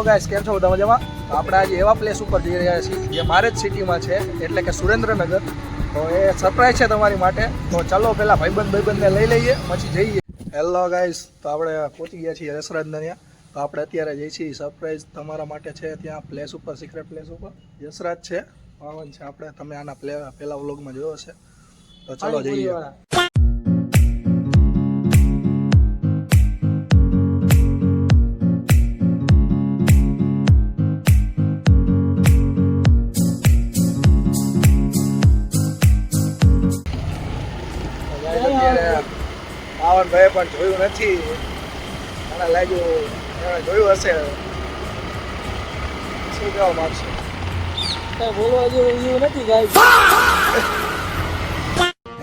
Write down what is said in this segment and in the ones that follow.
Hello guys, કેમ છો બધા મજામાં? તો આપણે આજે એવા પ્લેસ ઉપર જઈ રહ્યા છીએ જે મારે જ સિટીમાં છે, એટલે કે સુરેન્દ્રનગર. તો એ સરપ્રાઈઝ છે તમારી માટે. તો ચાલો પહેલાં ભાઈબંધને લઈ લઈએ પછી જઈએ. હેલો ગાઈસ, તો આપણે પહોંચી ગયા છીએ યશરાજના ત્યાં. તો આપણે અત્યારે જઈએ છીએ, સરપ્રાઈઝ તમારા માટે છે ત્યાં પ્લેસ ઉપર, સિક્રેટ પ્લેસ ઉપર. યશરાજ છે, પાવન છે આપણે, તમે આના પહેલા વ્લોગમાં જોયો હશે. તો ચાલો જઈએ. પાવનભાઈ પણ જોયું નથી, મને લાગ્યું એણે જોયું હશે. શું કહેવા માંગશે? બોલવા જેવું નથી ગાઈસ.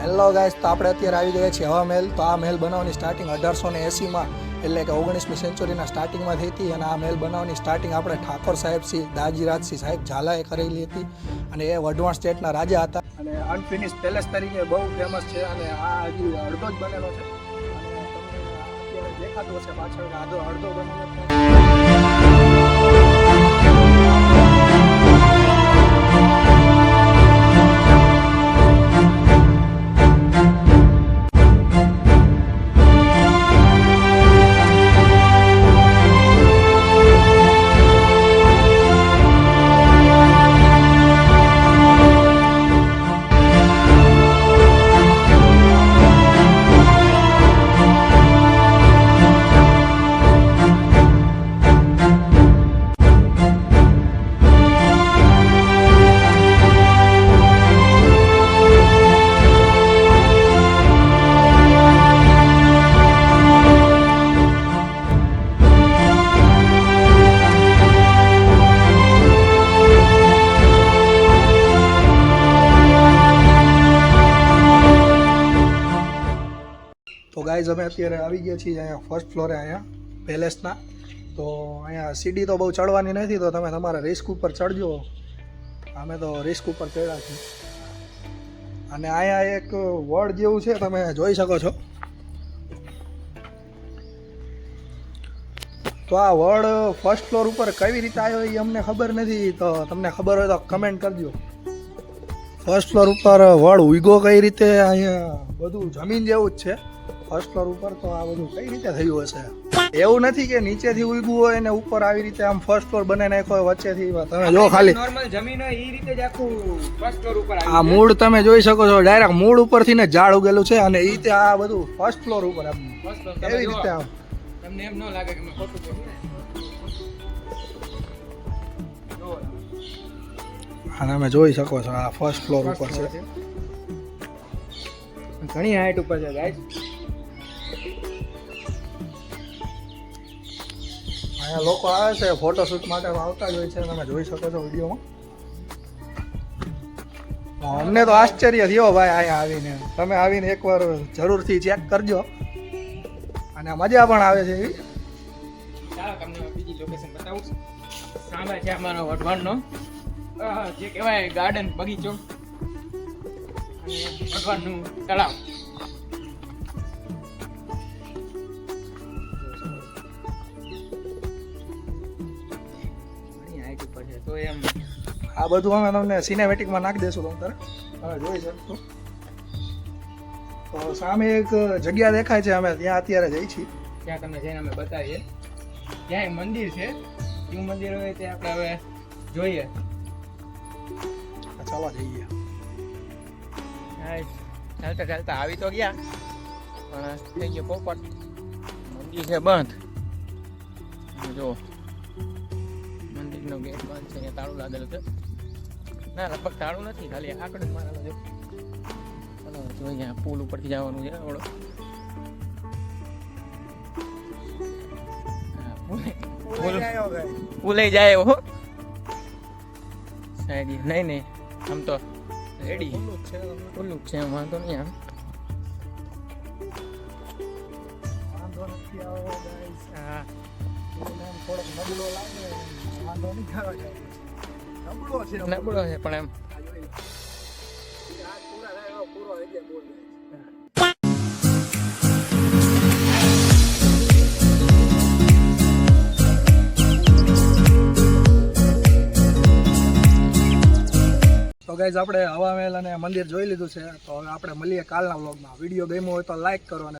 હેલો ગાઈસ, તો આપણે અત્યારે આવી ગયા છીએ હવા મહેલ. તો આ મહેલ બનાવવાની સ્ટાર્ટિંગ 1880માં, એટલે કે 19મી સેન્ચુરીના સ્ટાર્ટિંગમાં થઈ હતી. અને આ મહેલ બનાવવાની સ્ટાર્ટિંગ આપણે ઠાકોર સાહેબ શ્રી દાજીરાજસિંહ સાહેબ ઝાલાએ કરેલી હતી. અને એ વઢવાણ સ્ટેટના રાજા હતા. અને અનફિનિશ પેલેસ તરીકે બહુ ફેમસ છે. અને આ હજી અડધો જ બનેલો છે. અને તમને અત્યારે દેખાતું હશે પાછળ અડધો બનેલો છે. તો ગાઈઝ, અમે અત્યારે આવી ગયા છીએ અહીંયા ફર્સ્ટ ફ્લોરે, અહીંયા પેલેસના. તો અહીંયા સીડી તો બહુ ચડવાની નથી, તો તમે તમારા રિસ્ક ઉપર ચડજો. અમે તો રિસ્ક ઉપર ચડ્યા છીએ. અને અહીંયા એક વડ જેવું છે, તમે જોઈ શકો છો. તો આ વડ ફર્સ્ટ ફ્લોર ઉપર કેવી રીતે આવ્યો એ અમને ખબર નથી. તો તમને ખબર હોય તો કમેન્ટ કરજો. ફર્સ્ટ ફ્લોર ઉપર વડ ઉગ્યો કઈ રીતે? અહીંયા બધું જમીન જેવું જ છે ફર્સ્ટ ફ્લોર ઉપર. તો આ બધું કઈ રીતે થયું હશે? એવું નથી કે નીચેથી ઉગ્યું હોય ને ઉપર આવી રીતે આમ ફર્સ્ટ ફ્લોર બને નાખ્યો હોય વચ્ચેથી. તમે જો ખાલી નોર્મલ જમીન હોય એ રીતે જ આખું ફર્સ્ટ ફ્લોર ઉપર આ મૂળ તમે જોઈ શકો છો. ડાયરેક્ટ મૂળ ઉપરથી ને ઝાડ ઉગેલું છે. અને એ રીતે આ બધું ફર્સ્ટ ફ્લોર ઉપર આમ કેવી રીતે આમ તમને એમ ન લાગે કે મેં ખોટું કહ્યું ને? અને તમે જોઈ શકો છો આ ફર્સ્ટ ફ્લોર ઉપર છે. ઘણી હાઈટ ઉપર છે ગાઈસ. અહીંયા લોકો આવે છે ફોટોશૂટ માટે, આવતા જ હોય છે. તમે જોઈ શકો છો વિડીયોમાં. અમને તો આશ્ચર્ય થયો ભાઈ અહીંયા આવીને. તમે આવીને એકવાર જરૂરથી ચેક કરજો. અને મજા પણ આવે છે એવી. ચાલો તમને બીજી લોકેશન બતાવું. સામે છે અમારો વઢવાણનો જે કહેવાય ગાર્ડન, બગીચો, અને વઢવાણનું તળાવ. તો એમ આ બધું અમે તમને સિનેમેટિકમાં નાખી દેશું. તમે જોઈ શકશો. તો સામે એક જગ્યા દેખાય છે, અમે ત્યાં અત્યારે જઈ છીએ. ત્યાં તમને જઈને અમે બતાવીએ. ત્યાં મંદિર છે. શું મંદિર હોય તે આપણે હવે જોઈએ. ચાલો જઈએ. ચાલતા ચાલતા આવી તો ગયા, પણ થઈ ગયો પોપટ. મંદિર છે બંધ. જો મંદિરનો ગેટ બંધ છે, અહીંયા તાળું લાગેલું છે. ના, લગભગ તાળું નથી, ખાલી આંકડો જ મારેલો છે. ચલો જોઈએ, પુલ ઉપરથી જવાનું છે. ઓળો પુલે જાય હો સાહેબ. નહીં આમ તો રેડી ખુલ્લું છે, વાંધો નહીં. આમ વાંધો નથી આવો ગાઈસ. હા, થોડોક નબળો લાગે, વાંધો નહીં આવે. નબળો છે પણ એમ પૂરો થઈ ગયા બોલ. ગાઈઝ આપણે હવા મહેલ અને મંદિર જોઈ લીધું છે. તો હવે આપણે મળીએ કાલના વ્લોગમાં. વિડીયો ગમ્યો હોય તો લાઈક કરો અને